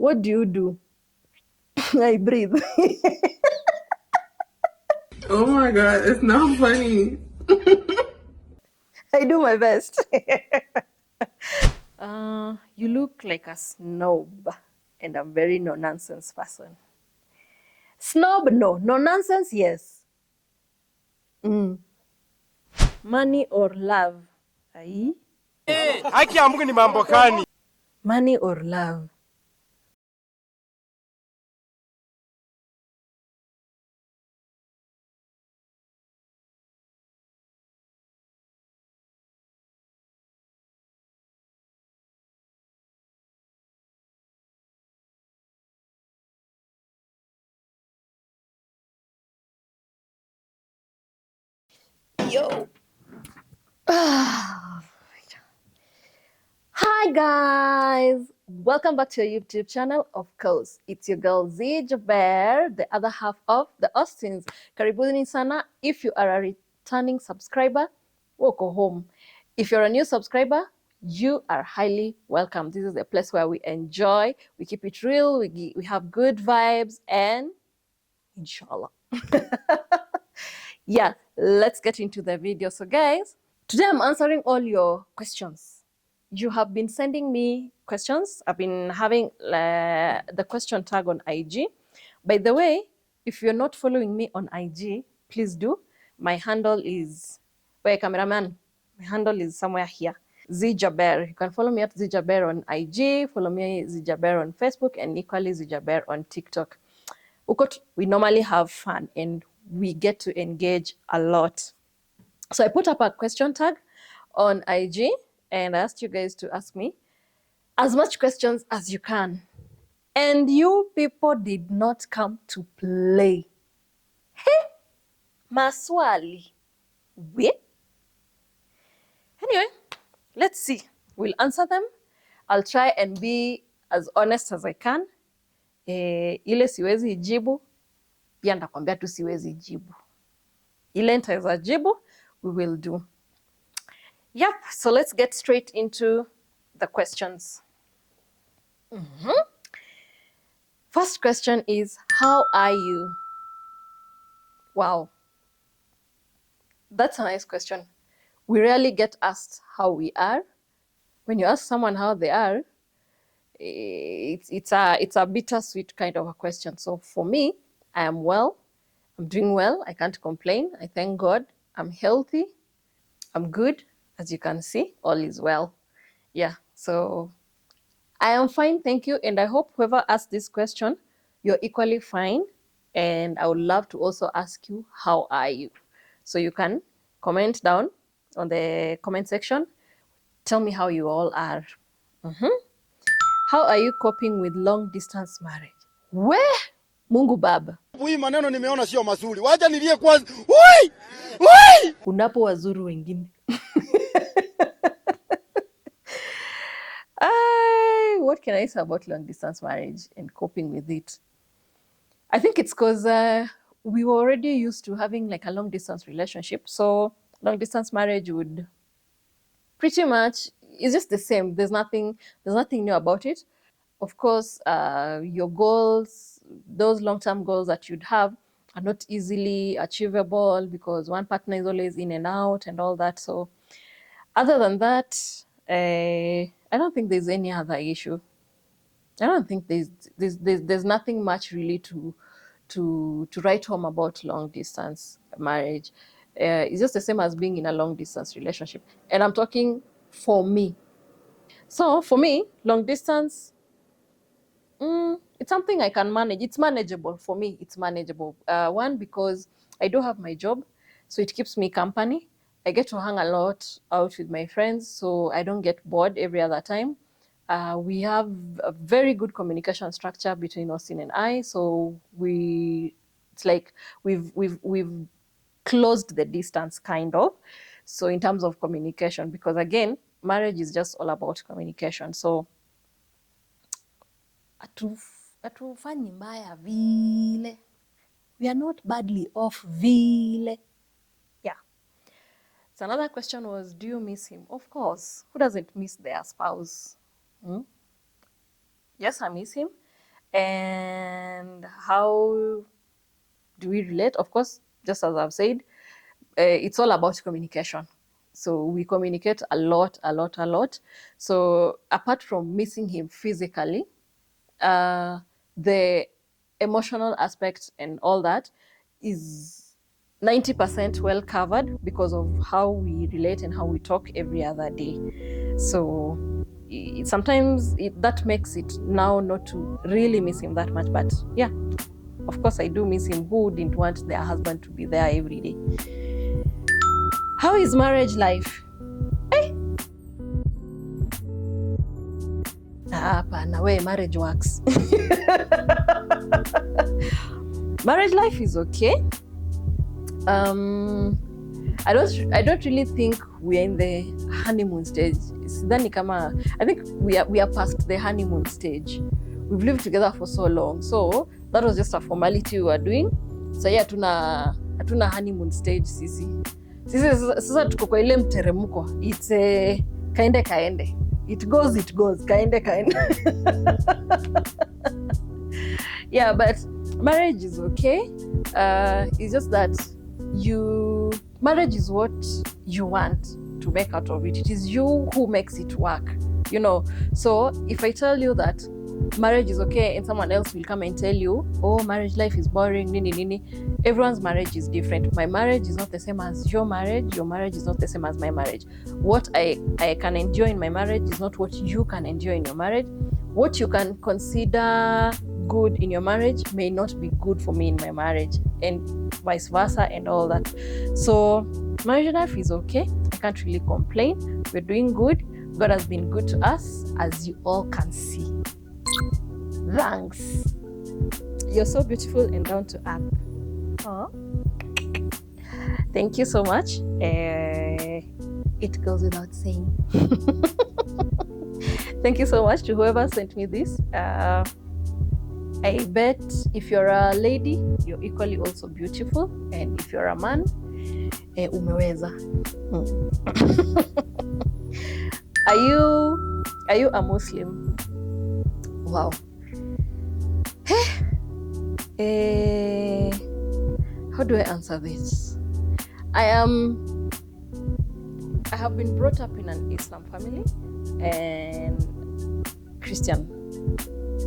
What do you do? I breathe. Oh my God, it's not funny. I do my best. You look like a snob, and I'm very no nonsense person. Snob, no. No nonsense, yes. Money or love? Aye. Haki ya Mungu ni mambo gani? Money or love? Yo. Hi guys, welcome back to your YouTube channel. Of course, it's your girl Zeeh, the other half of the Austins. Karibuni sana. If you are a returning subscriber, welcome home. If you're a new subscriber, you are highly welcome. This is the place where we enjoy, we keep it real, we have good vibes, and inshallah. Yeah, let's get into the video. So guys, today I'm answering all your questions. You have been sending me questions. I've been having the question tag on IG. By the way, if you're not following me on IG, please do. My handle is, where cameraman, my handle is somewhere here. Zeeh. You can follow me at Zeeh on IG, follow me Zeeh on Facebook, and equally Zeeh on TikTok. We normally have fun and we get to engage a lot. So I put up a question tag on IG and I asked you guys to ask me as much questions as you can. And you people did not come to play. Hey, maswali. We? Anyway, let's see. We'll answer them. I'll try and be as honest as I can. Ile siwezi jibu, pia ndakwambia tu siwezi jibu. Ile nitaweza jibu, we will do. Yep, so let's get straight into the questions. First question is, how are you? Wow, that's a nice question. We rarely get asked how we are. When you ask someone how they are, it's a bittersweet kind of a question. So for me, I am well. I'm doing well. I can't complain. I thank God. I'm healthy. I'm good. As you can see, all is well. Yeah, so I am fine, thank you. And I hope whoever asked this question, you're equally fine. And I would love to also ask you, how are you? So you can comment down on the comment section. Tell me how you all are. How are you coping with long distance marriage? Where? Mungu Baba. Hii maneno nimeona sio mazuri. Wacha nilie kwanza. Woi! Woi! Unapo wazuru wengine. What can I say about long distance marriage and coping with it? I think it's because we were already used to having like a long distance relationship. So long distance marriage would pretty much, it's just the same. There's nothing new about it. Of course, your goals, those long-term goals that you'd have, are not easily achievable because one partner is always in and out and all that. So other than that, I don't think there's any other issue. I don't think there's nothing much really to write home about long distance marriage. It's just the same as being in a long distance relationship, and I'm talking for me. So for me, long distance, it's something I can manage. It's manageable for me. It's manageable. One, because I do have my job, so it keeps me company. I get to hang a lot out with my friends, so I don't get bored every other time. We have a very good communication structure between Austin and I, so it's like we've closed the distance kind of. So in terms of communication, because again, marriage is just all about communication. So hatufanyi mbaya vile, we are not badly off vile. Yeah. So another question was, do you miss him? Of course, who doesn't miss their spouse? Yes, I miss him. And how do we relate? Of course, just as I've said, it's all about communication. So we communicate a lot. So apart from missing him physically, the emotional aspect and all that is 90% well covered because of how we relate and how we talk every other day. So sometimes that makes it now not to really miss him that much. But yeah, of course I do miss him. Who wouldn't want their husband to be there every day? How is marriage life? Hapana, way marriage works. Marriage life is okay. I don't really think we're in the honeymoon stage. I think we are past the honeymoon stage. We've lived together for so long, so that was just a formality we were doing. So yeah, hatuna honeymoon stage sisi sasa tuko kwa ile mteremko. It's kaende it goes kaende yeah, but marriage is okay. It's just that marriage is what you want to make out of it. It is you who makes it work, you know. So if I tell you that marriage is okay and someone else will come and tell you, oh, marriage life is boring, nini, everyone's marriage is different. My marriage is not the same as your marriage is not the same as my marriage. What I can enjoy in my marriage is not what you can enjoy in your marriage. What you can consider good in your marriage may not be good for me in my marriage, and vice versa, and all that. So marriage life is okay. I can't really complain. We're doing good. God has been good to us, as you all can see. Thanks. You're so beautiful and down to earth. Aww. Thank you so much. It goes without saying. Thank you so much to whoever sent me this. I bet if you're a lady, you're equally also beautiful, and if you're a man, umeweza. Are you a Muslim? Wow. How do I answer this? I have been brought up in an Islam family and Christian,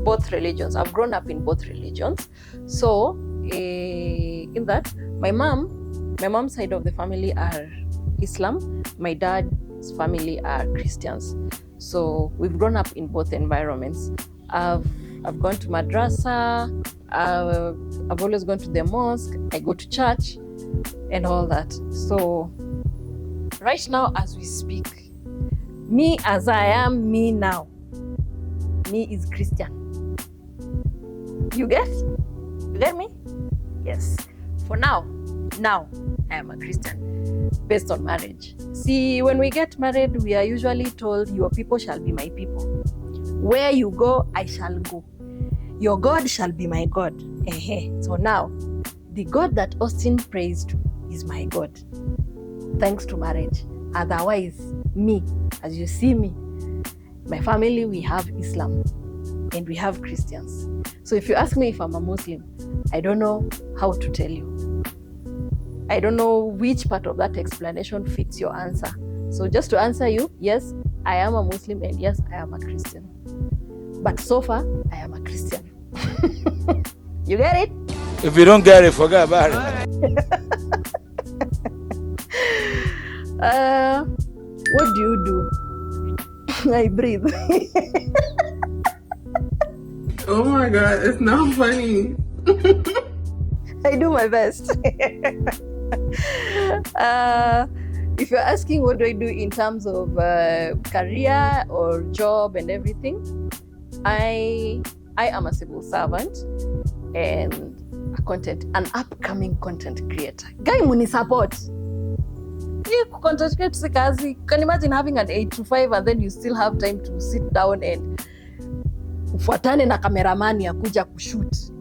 both religions. I've grown up in both religions. So in that, my mom's side of the family are Islam, my dad's family are Christians. So we've grown up in both environments. I've gone to madrasa, I've always gone to the mosque, I go to church and all that. So right now as we speak, me as I am me now, me is Christian. You get me? Yes. For now I am a Christian based on marriage. See, when we get married, we are usually told your people shall be my people. Where you go, I shall go. Your God shall be my God. So now, the God that Austin prays to is my God. Thanks to marriage. Otherwise, me, as you see me, my family, we have Islam and we have Christians. So if you ask me if I'm a Muslim, I don't know how to tell you. I don't know which part of that explanation fits your answer. So just to answer you, yes, I am a Muslim and yes, I am a Christian. But so far, I am a Christian. You get it? If you don't get it, forget about it. What do you do? I breathe. Oh my God, it's not funny. I do my best. If you're asking what do I do in terms of career or job and everything, I am a civil servant and an upcoming content creator. Guy muni support. Content creator kazi. Can you imagine having an 8 to 5 and then you still have time to sit down and ufuatane na kameramani ya kuja kushoot.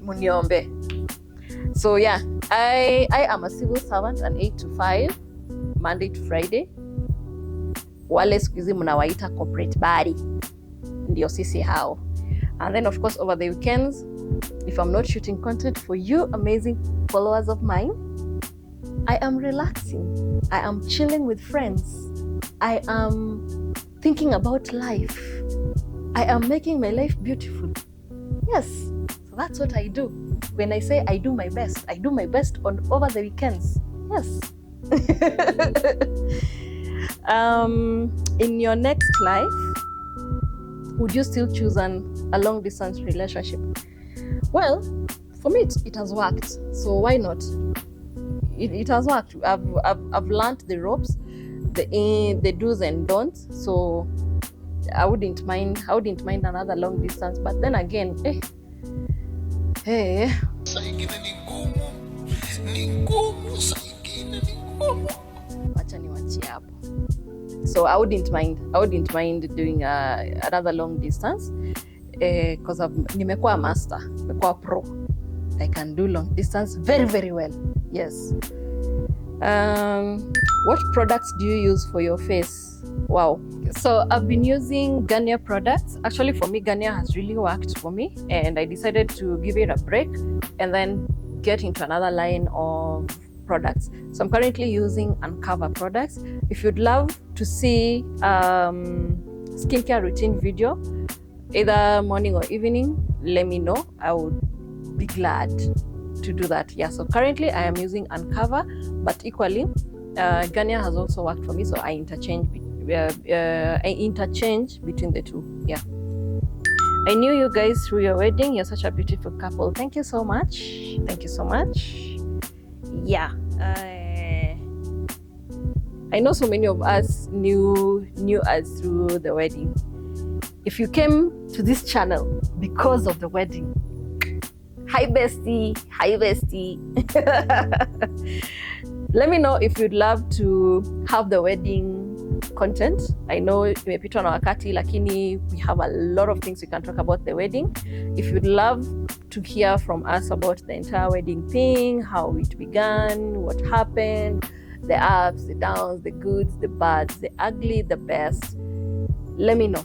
Muniombe. So yeah, I am a civil servant, an 8 to 5, Monday to Friday. Wale siku hizi mnawaita corporate body. Ndio sisi hao. And then, of course, over the weekends, if I'm not shooting content for you amazing followers of mine, I am relaxing. I am chilling with friends. I am thinking about life. I am making my life beautiful. Yes, so that's what I do. When I say I do my best on over the weekends. Yes. In your next life, would you still choose a long distance relationship? Well, for me, it has worked. So why not? It has worked. I've learned the ropes, the do's and don'ts. So I wouldn't mind another long distance. But then again, wacha niwachie hapo. So I wouldn't mind doing another long distance because nimekuwa master, nimekuwa pro. I can do long distance very, very well. Yes. What products do you use for your face? Wow. So I've been using Garnier products. Actually, for me, Garnier has really worked for me, and I decided to give it a break and then get into another line of products. So I'm currently using Uncover products. If you'd love to see skincare routine video, either morning or evening, let me know. I would be glad to do that. Yeah, so currently I am using Uncover, but equally Garnier has also worked for me, so I interchange between the two. Yeah, I knew you guys through your wedding. You're such a beautiful couple. Thank you so much. Yeah, I know so many of us knew us through the wedding. If you came to this channel because of the wedding, hi bestie. Let me know if you'd love to have the wedding content. I know imepitwa na wakati, lakini we have a lot of things we can talk about the wedding. If you'd love to hear from us about the entire wedding thing, how it began, what happened, the ups, the downs, the goods, the bads, the ugly, the best, let me know.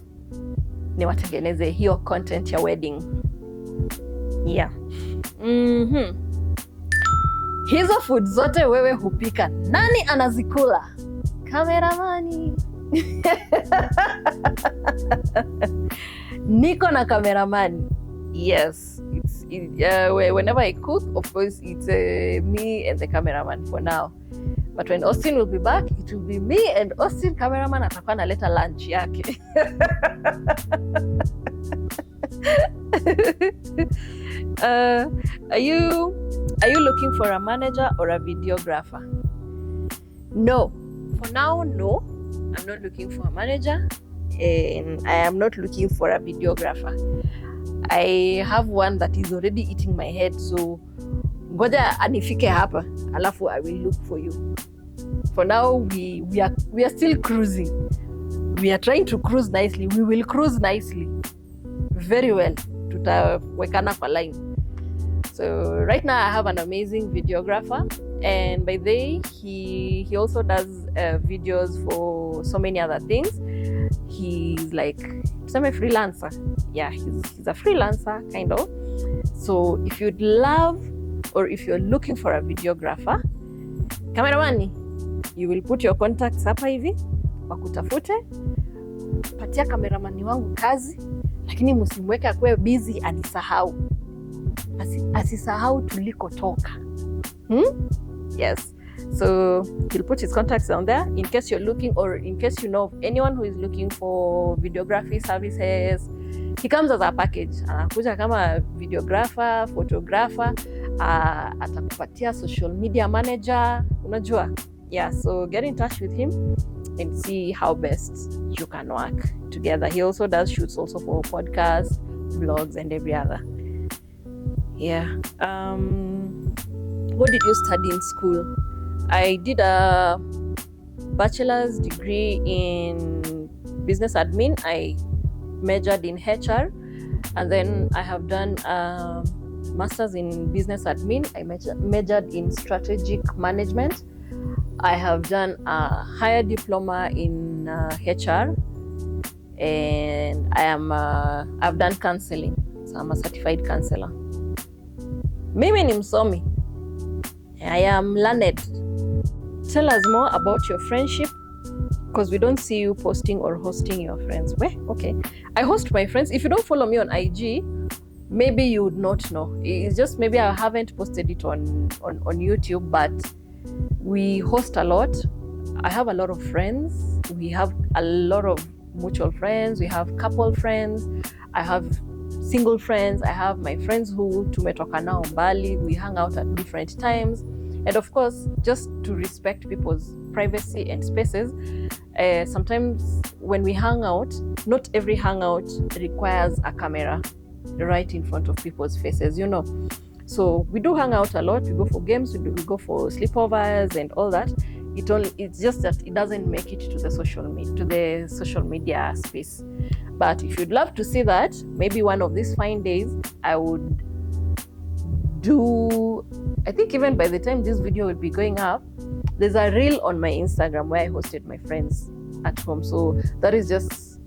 Niwatengeneze hiyo content ya wedding. Yeah. Hizo food zote wewe hupika, nani anazikula? Kameramani. Niko na kameramani. Yes, whenever I cook, of course, it's me and the cameraman for now. But when Austin will be back, it will be me and Austin. Cameraman atakuwa analeta lunch yake. Are you looking for a manager or a videographer? No. For now, no. I'm not looking for a manager and I am not looking for a videographer. I have one that is already eating my head, so ngoja anifike hapa alafu I will look for you. For now, we are still cruising. We are trying to cruise nicely. We will cruise nicely. Very well. Tutawekana kwa line. So right now I have an amazing videographer, and by the way, he also does videos for so many other things. He's like some freelancer. Yeah, he's a freelancer kind of. So if you'd love, or if you're looking for a videographer, kameramani, you will put your contacts hapa hivi, wakutafute, patia kameramani wangu kazi, lakini msimweke akwe busy anisahau. Asisahau tulikotoka. Yes. So he'll put his contacts down there in case you're looking, or in case you know of anyone who is looking for videography services. He comes as a package. Anakuja kama videographer, photographer, atakupatia social media manager, unajua. Yeah, so get in touch with him and see how best you can work together. He also does shoots also for podcasts, vlogs, and every other. Yeah. What did you study in school? I did a bachelor's degree in business admin. I majored in HR, and then I have done a master's in business admin. I majored in strategic management. I have done a higher diploma in HR, and I've done counseling. So I'm a certified counselor. Mimi ni msomi. I am learned. Tell us more about your friendship, because we don't see you posting or hosting your friends. Well, okay. I host my friends. If you don't follow me on IG, maybe you would not know. It's just maybe I haven't posted it on YouTube, but we host a lot. I have a lot of friends. We have a lot of mutual friends. We have couple friends. I have single friends. I have my friends who tumetoka nao mbali. We hang out at different times. And of course, just to respect people's privacy and spaces, sometimes when we hang out, not every hangout requires a camera right in front of people's faces, you know. So we do hang out a lot. We go for games, we go for sleepovers and all that. It's just that it doesn't make it to the social media space. But if you'd love to see that, maybe one of these fine days, I would do, I think even by the time this video will be going up, there's a reel on my Instagram where I hosted my friends at home. So that is just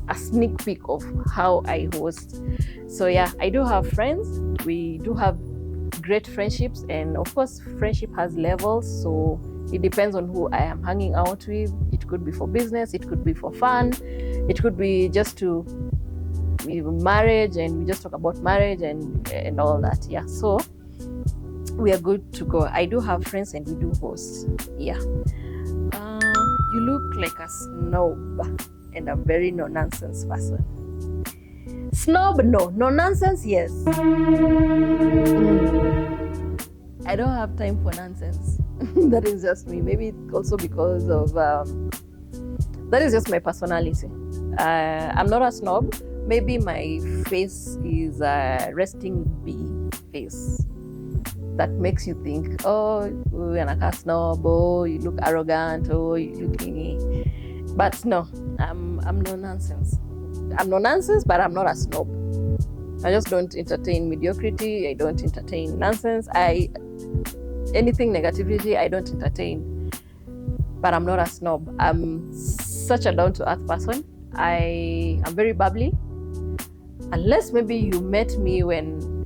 a sneak peek of how I host. So yeah, I do have friends. We do have great friendships, and of course friendship has levels, so it depends on who I am hanging out with. It could be for business, it could be for fun, it could be just to marriage, and we just talk about marriage and all that. Yeah, so we are good to go. I do have friends and we do host. Yeah. You look like a snob, and a very no-nonsense person. Snob, no. No-nonsense, yes. I don't have time for nonsense. That is just me. Maybe also because of that is just my personality. I'm not a snob. Maybe my face is a resting bee face that makes you think, oh, you're like a snob, oh, you look arrogant, oh, you look thingy. But no, I'm no nonsense. I'm no nonsense, but I'm not a snob. I just don't entertain mediocrity. I don't entertain nonsense. Anything negativity, I don't entertain. But I'm not a snob. I'm such a down-to-earth person. I am very bubbly. Unless maybe you met me when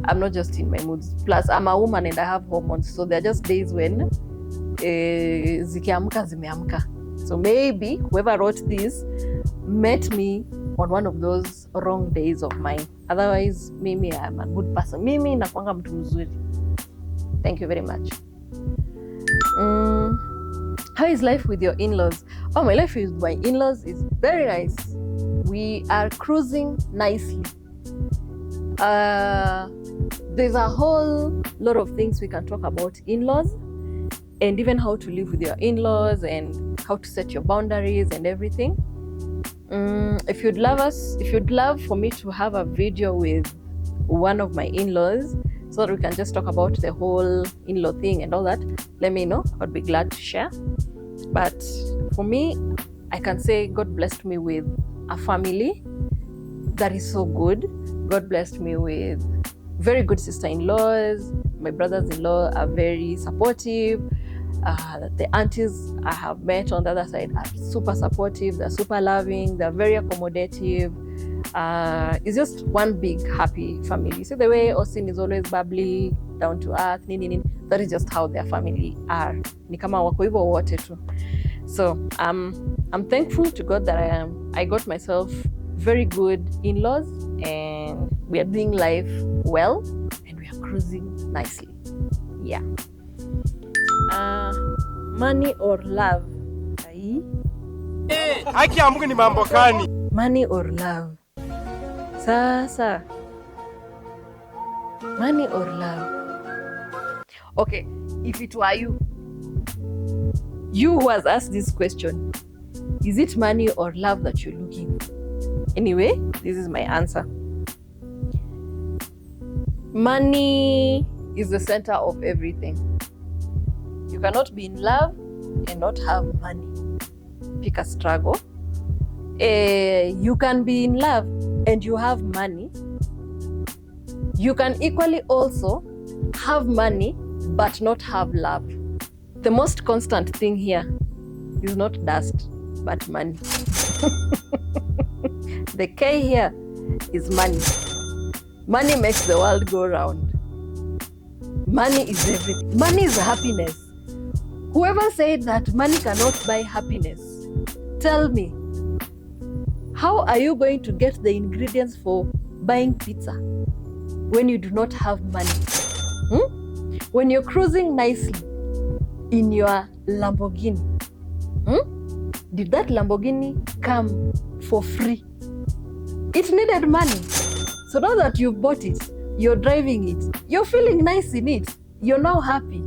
I'm not just in my moods. Plus, I'm a woman and I have hormones. So there are just days when zikiamka zimeamka. So maybe whoever wrote this met me on one of those wrong days of mine. Otherwise, Mimi, I'm a good person. Mimi nakuanga mtu mzuri. Thank you very much. How is life with your in-laws? Oh, my life with my in-laws is very nice. We are cruising nicely. There's a whole lot of things we can talk about in-laws, and even how to live with your in-laws and how to set your boundaries and everything. If you'd love for me to have a video with one of my in-laws so that we can just talk about the whole in-law thing and all that, let me know. I'd be glad to share. But for me, I can say God blessed me with a family that is so good. God blessed me with very good sister-in-laws. My brothers-in-law are very supportive. The aunties I have met on the other side are super supportive. They're super loving. They're very accommodative. It's just one big happy family. See the way Austin is always bubbly, down to earth, that is just how their family are. Ni kama wako hivyo wote tu. So I'm thankful to God that I got myself very good in-laws, and we are doing life well, and we are cruising nicely. Yeah. Money or love? Haki ya Mungu ni mambo gani? Money or love? Sasa. Money or love? Okay, if it were you who has asked this question, is it money or love that you're looking? Anyway, this is my answer. Money is the center of everything. You cannot be in love and not have money. Pick a struggle. You can be in love and you have money. You can equally also have money but not have love. The most constant thing here is not dust, but money. The K here is money. Money makes the world go round. Money is everything. Money is happiness. Whoever said that money cannot buy happiness, tell me, how are you going to get the ingredients for buying pizza when you do not have money? When you're cruising nicely in your Lamborghini, did that Lamborghini come for free? It needed money. So now that you've bought it, you're driving it, you're feeling nice in it, you're now happy.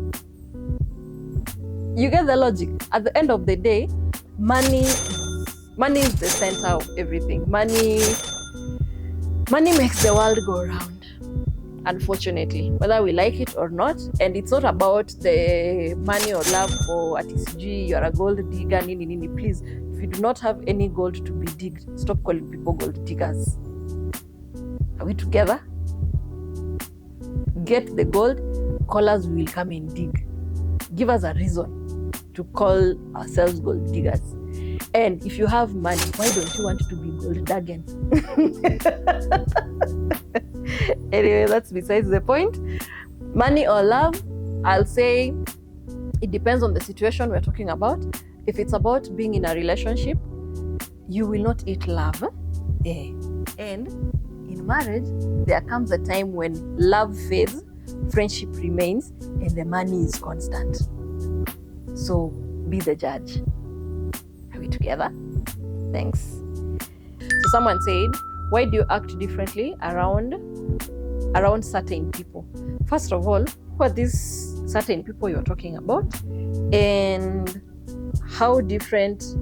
You get the logic? At the end of the day, money is the center of everything. Money makes the world go round, unfortunately, whether we like it or not. And it's not about the money or love for ATCG, you're a gold digger, nini. Please, if you do not have any gold to be digged, stop calling people gold diggers. Are we together? Get the gold, call us, we will come and dig. Give us a reason to call ourselves gold diggers. And if you have money, why don't you want to be gold digging? Anyway, that's besides the point. Money or love, I'll say it depends on the situation we're talking about. If it's about being in a relationship, you will not eat love. And in marriage, there comes a time when love fades, friendship remains, and the money is constant. So be the judge. Are we together? Thanks. So someone said, why do you act differently around certain people? First of all, who are these certain people you're talking about? And how different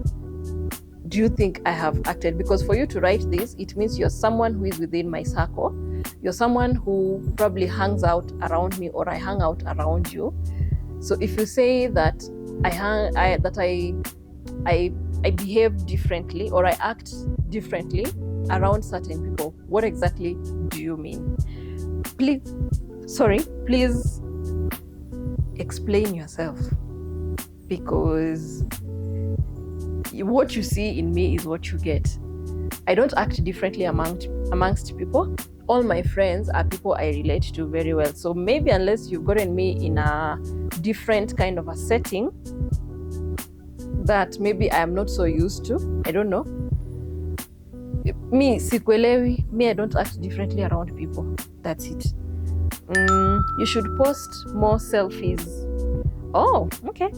do you think I have acted? Because for you to write this, it means you're someone who is within my circle. You're someone who probably hangs out around me, or I hang out around you. So if you say that I behave differently or I act differently around certain people, what exactly do you mean? Please explain yourself, because what you see in me is what you get. I don't act differently amongst people. All my friends are people I relate to very well. So maybe unless you've gotten me in a different kind of a setting that maybe I am not so used to, I don't know. Me, sikuelewi. Me, I don't act differently around people. That's it. You should post more selfies. Oh, okay.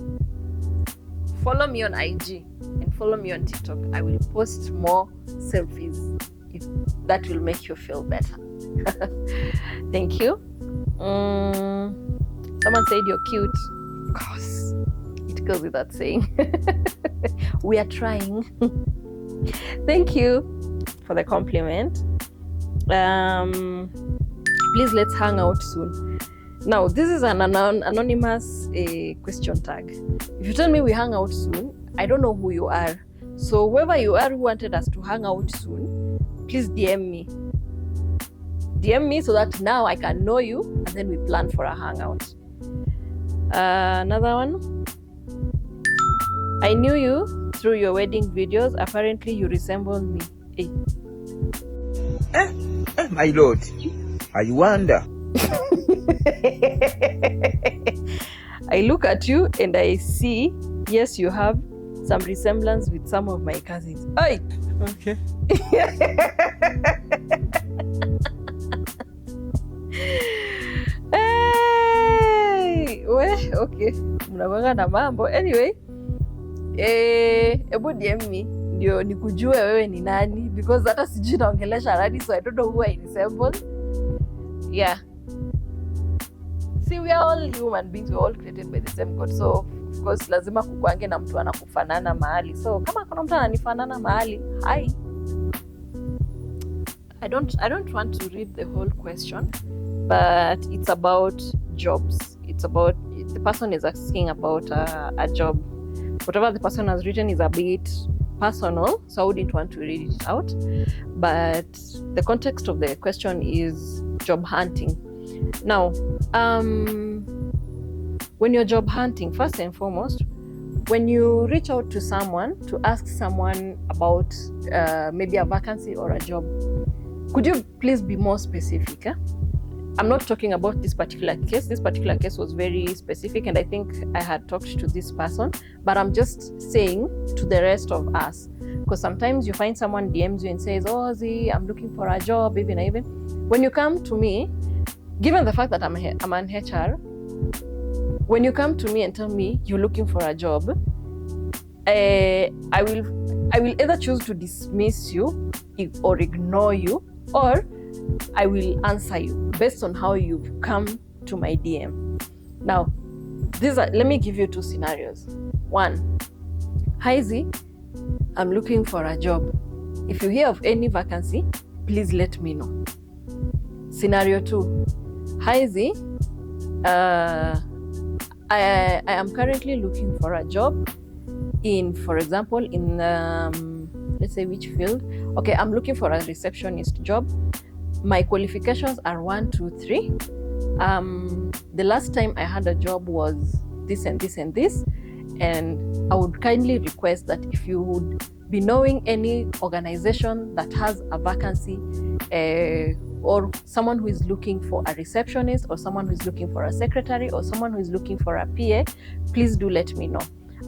Follow me on IG and follow me on TikTok. I will post more selfies if that will make you feel better. Thank you. Someone said you're cute. Of course, it goes without saying. We are trying. Thank you for the compliment. Please, let's hang out soon. Now, this is an anonymous question tag. If you tell me we hang out soon, I don't know who you are. So whoever you are who wanted us to hang out soon, please DM me. DM me so that now I can know you and then we plan for a hangout. Another one. I knew you through your wedding videos. Apparently you resemble me. Hey. My lord, I wonder. I look at you and I see, yes, you have some resemblance with some of my cousins. Hey! Okay. Hey! Okay. Mnawanga na mambo. Anyway, ebu DM me ndio nikujue wewe ni nani, because hata sijui naongelesha nani, so I don't know who I resemble. Yeah. See, we are all human beings. We are all created by the same God. So, of course, lazima kukwange na mtu anakufanana mahali. So, kama kuna mtu ananifanana mahali, hi. I don't want to read the whole question, but it's about jobs. It's about, the person is asking about a job. Whatever the person has written is a bit personal, so I wouldn't want to read it out. But the context of the question is job hunting. Now, when you're job hunting, first and foremost, when you reach out to someone to ask someone about maybe a vacancy or a job, Could you please be more specific? I'm not talking about this particular case. This particular case was very specific, and I think I had talked to this person, but I'm just saying to the rest of us, because sometimes you find someone DMs you and says, oh, Zeeh, I'm looking for a job, even. When you come to me, given the fact that I'm an HR, when you come to me and tell me you're looking for a job, I will either choose to dismiss you or ignore you, or I will answer you based on how you've come to my DM. Now, let me give you 2 scenarios. 1, hi Zeeh, I'm looking for a job. If you hear of any vacancy, please let me know. Scenario 2, hi Zeeh, I am currently looking for a job in, for example, in let's say which field. Okay, I'm looking for a receptionist job. My qualifications are 1, 2, 3. The last time I had a job was this and this and this, and I would kindly request that if you would be knowing any organization that has a vacancy, or someone who is looking for a receptionist, or someone who is looking for a secretary, or someone who is looking for a PA, please do let me know.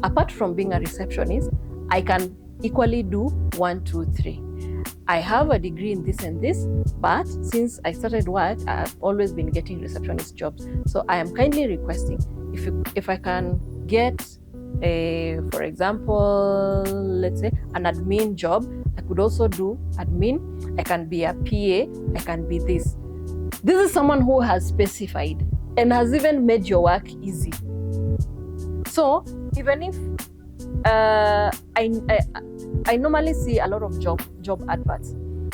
Apart from being a receptionist, I can equally do 1, 2, 3. I have a degree in this and this, but since I started work, I've always been getting receptionist jobs. So I am kindly requesting if I can get for example, let's say an admin job. I could also do admin. I can be a PA. I can be this. This is someone who has specified and has even made your work easy. So even if I normally see a lot of job adverts,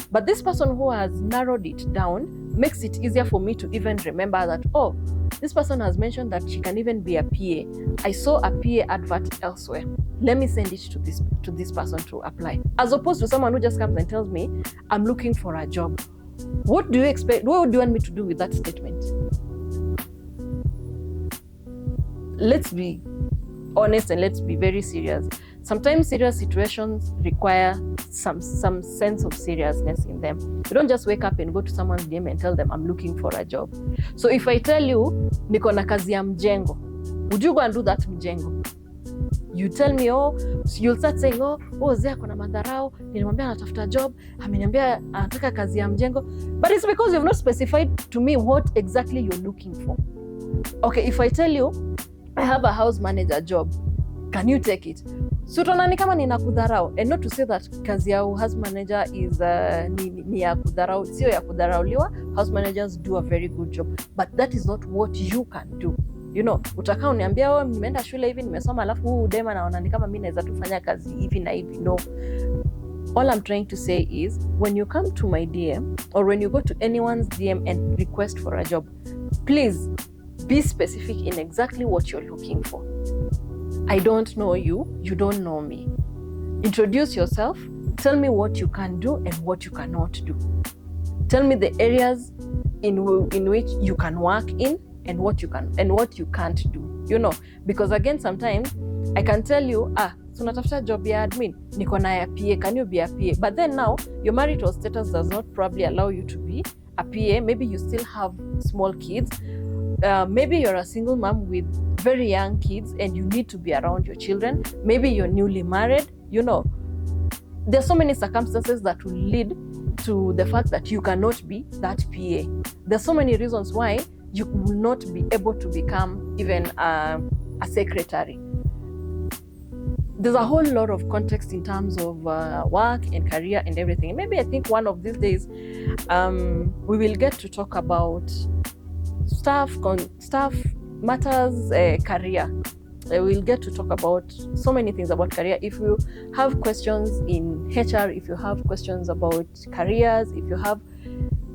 but this person who has narrowed it down makes it easier for me to even remember that, oh, this person has mentioned that she can even be a PA. I saw a PA advert elsewhere. Let me send it to this person to apply. As opposed to someone who just comes and tells me, I'm looking for a job. What do you expect? What do you want me to do with that statement? Let's be honest and let's be very serious. Sometimes serious situations require some sense of seriousness in them. You don't just wake up and go to someone's DM and tell them, I'm looking for a job. So if I tell you, niko na kazi ya mjengo, would you go and do that mjengo? You tell me, oh, you'll start saying, Zeeh kuna madharau, nilimwambia anatafuta job, ameniambia anataka kazi ya mjengo. But it's because you've not specified to me what exactly you're looking for. Okay, if I tell you, I have a house manager job, can you take it? So utaona ni kama ninakudharau, and not to say that kazi ya house manager is ni ya kudharau, sio ya kudharauliwa. House managers do a very good job, but that is not what you can do. You know, utakaa uniambia nimeenda shule hivi nimesoma alafu huu dema naona ni kama mimi naweza tufanya kazi hivi na hivi. No. All I'm trying to say is, when you come to my DM or when you go to anyone's DM and request for a job, please be specific in exactly what you're looking for. I don't know you, you don't know me. Introduce yourself, tell me what you can do and what you cannot do. Tell me the areas in which you can work in and what you can and what you can't do. You know, because again, sometimes I can tell you, so natafuta job ya admin, niko na ya PA, can you be a PA? But then now, your marital status does not probably allow you to be a PA. Maybe you still have small kids. Maybe you're a single mom with very young kids and you need to be around your children. Maybe you're newly married. You know, there's so many circumstances that will lead to the fact that you cannot be that PA. There's so many reasons why you will not be able to become even a secretary. There's a whole lot of context in terms of work and career and everything. Maybe I think one of these days we will get to talk about staff matters, career. We'll get to talk about so many things about career. If you have questions in HR, if you have questions about careers, if you have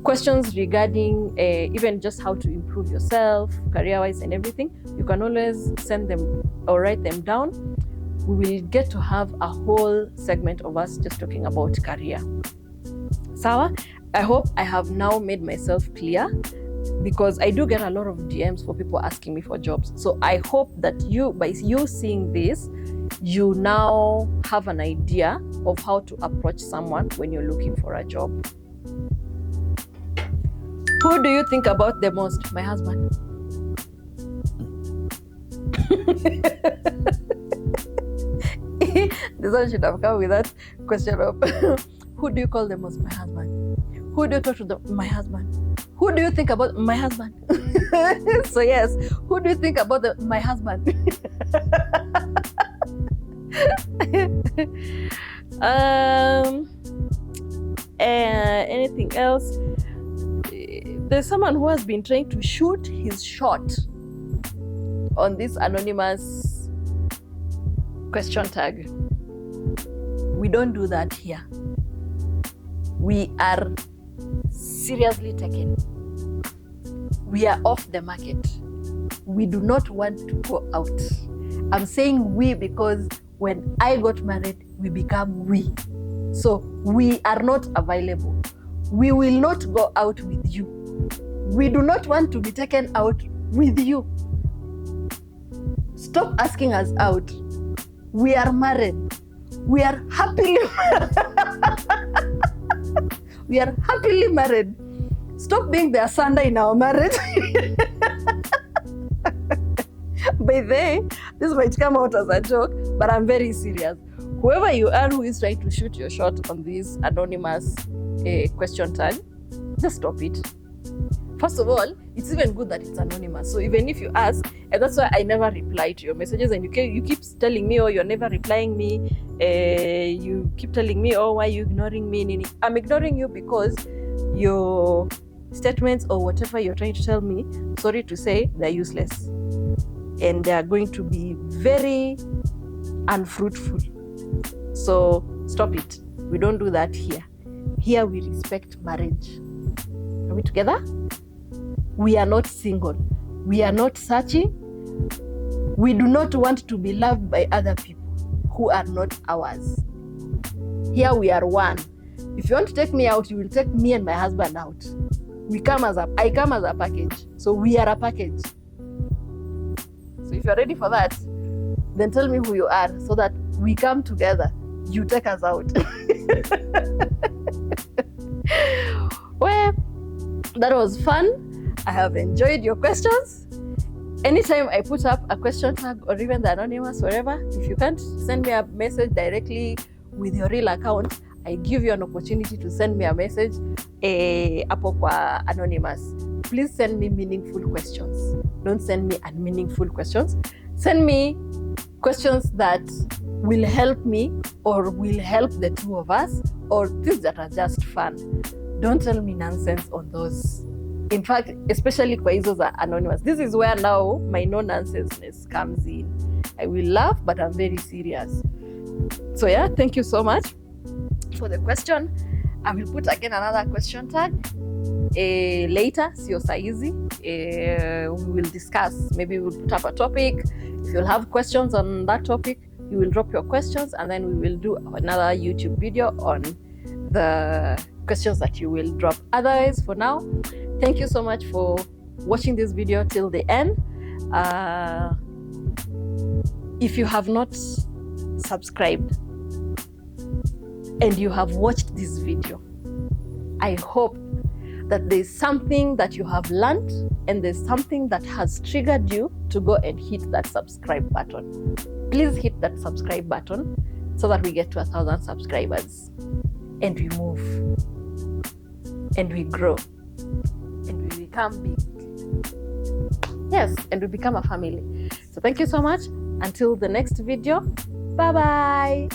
questions regarding even just how to improve yourself career-wise and everything, you can always send them or write them down. We will get to have a whole segment of us just talking about career. Sawa? I hope I have now made myself clear, because I do get a lot of DMs for people asking me for jobs. So I hope that by you seeing this, you now have an idea of how to approach someone when you're looking for a job. Who do you think about the most? My husband. This one should have come with that question of who do you call the most? My husband. Who do you talk to? My husband. Who do you think about? My husband. So yes, who do you think about my husband? Anything else? There's someone who has been trying to shoot his shot on this anonymous question tag. We don't do that here. We are seriously taken. We are off the market. We do not want to go out. I'm saying we because when I got married, we become we. So we are not available. We will not go out with you. We do not want to be taken out with you. Stop asking us out. We are married. We are happily we are happily married. Stop being the asunder in our marriage. By the way, this might come out as a joke, but I'm very serious. Whoever you are who is trying to shoot your shot on this anonymous question tag, just stop it. First of all, it's even good that it's anonymous. So even if you ask, and that's why I never reply to your messages, and you keep telling me, oh, you're never replying me. You keep telling me, oh, why are you ignoring me? I'm ignoring you because your statements or whatever you're trying to tell me, sorry to say, they're useless. And they are going to be very unfruitful. So stop it. We don't do that here. Here we respect marriage. Are we together? We are not single. We are not searching. We do not want to be loved by other people who are not ours. Here we are one. If you want to take me out, you will take me and my husband out. I come as a package. So we are a package. So if you're ready for that, then tell me who you are so that we come together. You take us out. Well, that was fun. I have enjoyed your questions. Anytime I put up a question tag or even the anonymous, wherever, if you can't send me a message directly with your real account, I give you an opportunity to send me a message hapo kwa anonymous. Please send me meaningful questions. Don't send me unmeaningful questions. Send me questions that will help me or will help the two of us, or things that are just fun. Don't tell me nonsense on those. In fact, especially kwa hizo za anonymous. This is where now my no-nonsenseness comes in. I will laugh, but I'm very serious. So yeah, thank you so much for the question. I will put again another question tag later, sio saizi. We will discuss. Maybe we'll put up a topic. If you'll have questions on that topic, you will drop your questions, and then we will do another YouTube video on the questions that you will drop. Otherwise, for now, thank you so much for watching this video till the end. If you have not subscribed and you have watched this video, I hope that there's something that you have learned and there's something that has triggered you to go and hit that subscribe button. Please hit that subscribe button so that we get to 1,000 subscribers and we move and we grow and we become big. Yes, and we become a family. So thank you so much. Until the next video, bye-bye.